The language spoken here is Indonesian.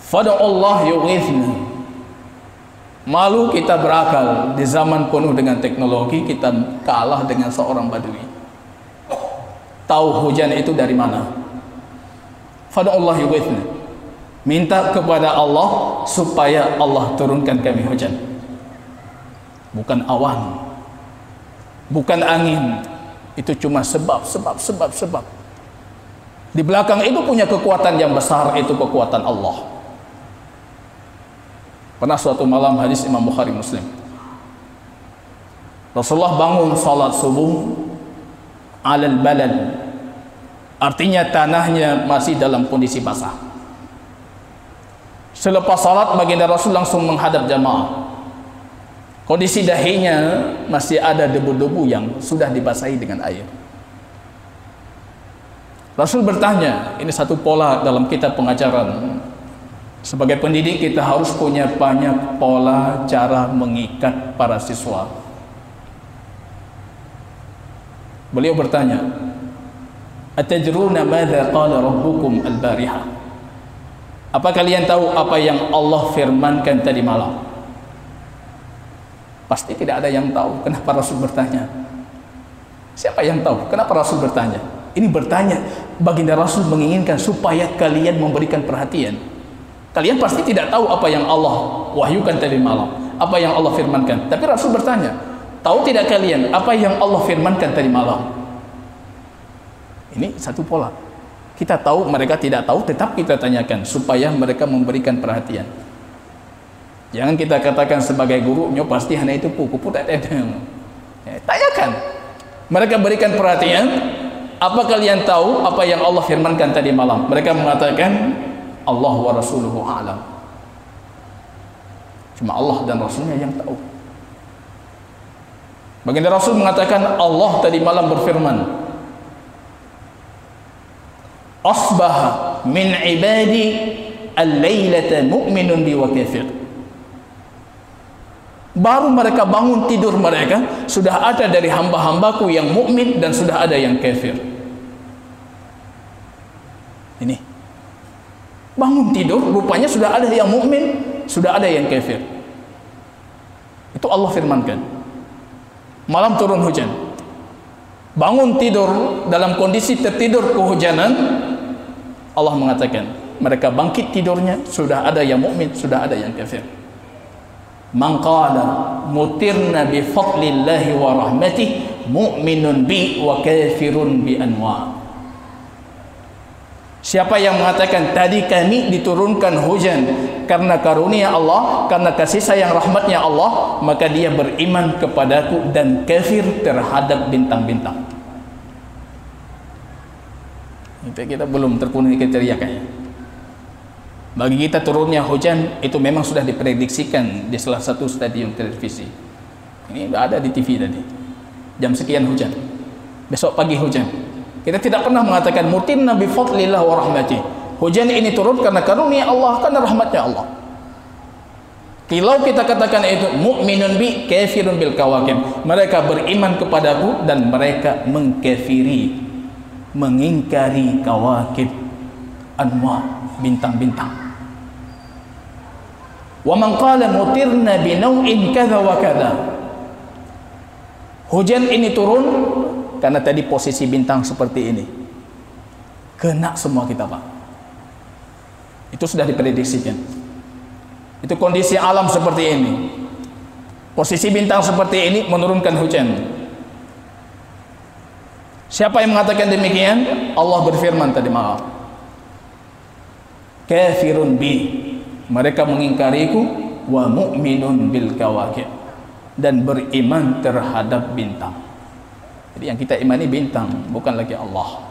Fad'ullah yughithna. Malu kita berakal di zaman penuh dengan teknologi, kita kalah dengan seorang badui. Tahu hujan itu dari mana? Fad'ullah yughithna. Minta kepada Allah supaya Allah turunkan kami hujan. Bukan awan, bukan angin. Itu cuma sebab. Di belakang itu punya kekuatan yang besar, itu kekuatan Allah. Pernah suatu malam, hadis Imam Bukhari Muslim, Rasulullah bangun salat subuh alal balad, artinya tanahnya masih dalam kondisi basah. Selepas salat, baginda Rasul langsung menghadap jamaah. Kondisi dahinya masih ada debu-debu yang sudah dibasahi dengan air. Rasul bertanya, ini satu pola dalam kitab pengajaran. Sebagai pendidik kita harus punya banyak pola cara mengikat para siswa. Beliau bertanya, "Atajruna madza qala rabbukum al-barihah?" Apa kalian tahu apa yang Allah firmankan tadi malam? Pasti tidak ada yang tahu. Kenapa Rasul bertanya? Siapa yang tahu? Kenapa Rasul bertanya? Ini bertanya, baginda Rasul menginginkan supaya kalian memberikan perhatian. Kalian pasti tidak tahu apa yang Allah wahyukan tadi malam, apa yang Allah firmankan. Tapi Rasul bertanya, tahu tidak kalian apa yang Allah firmankan tadi malam? Ini satu pola. Kita tahu, mereka tidak tahu, tetap kita tanyakan supaya mereka memberikan perhatian. Jangan kita katakan sebagai gurunya pasti hanya itu kupu tak ada. Tanyakan. Mereka berikan perhatian. Apa kalian tahu apa yang Allah firmankan tadi malam? Mereka mengatakan Allah wa rasuluhu a'lam. Cuma Allah dan Rasulnya yang tahu. Baginda Rasul mengatakan Allah tadi malam berfirman, asbaha min ibadi al-lailata mu'minun bi wa kafir. Baru mereka bangun tidur mereka, sudah ada dari hamba-hambaku yang mukmin dan sudah ada yang kafir. Ini bangun tidur, rupanya sudah ada yang mukmin, sudah ada yang kafir. Itu Allah firmankan. Malam turun hujan. Bangun tidur dalam kondisi tertidur kehujanan, Allah mengatakan, mereka bangkit tidurnya, sudah ada yang mukmin, sudah ada yang kafir. Man qala mutirna bi fadlillahi wa rahmatih mu'minun bi wa kafirun bi anwa. Siapa yang mengatakan tadi kami diturunkan hujan karena karunia Allah, karena kasih sayang rahmatnya Allah, maka dia beriman kepadaku dan kafir terhadap bintang-bintang. Kita belum terpenuhi kriteria kayaknya. Bagi kita turunnya hujan itu memang sudah diprediksikan di salah satu stadion televisi. Ini sudah ada di TV tadi. Jam sekian hujan. Besok pagi hujan. Kita tidak pernah mengatakan mutirna bi fadlillah wa rahmatih. Hujan ini turun karena karunia Allah, karena rahmatnya Allah. Kalau kita katakan itu mu'minun bi kafirun bil kawakib. Mereka beriman kepadaku dan mereka mengkafiri, mengingkari kawakib, anwa, bintang-bintang. Wa man qala mutirna bi naw'in kadza wa kadza. Hujan ini turun karena tadi posisi bintang seperti ini. Kena semua kita, Pak. Itu sudah diprediksikan. Itu kondisi alam seperti ini. Posisi bintang seperti ini menurunkan hujan. Siapa yang mengatakan demikian? Allah berfirman tadi malam, kafirun bi, mereka mengingkariku, wa mu'minun bil kawakib, dan beriman terhadap bintang. Jadi yang kita imani bintang, bukan lagi Allah.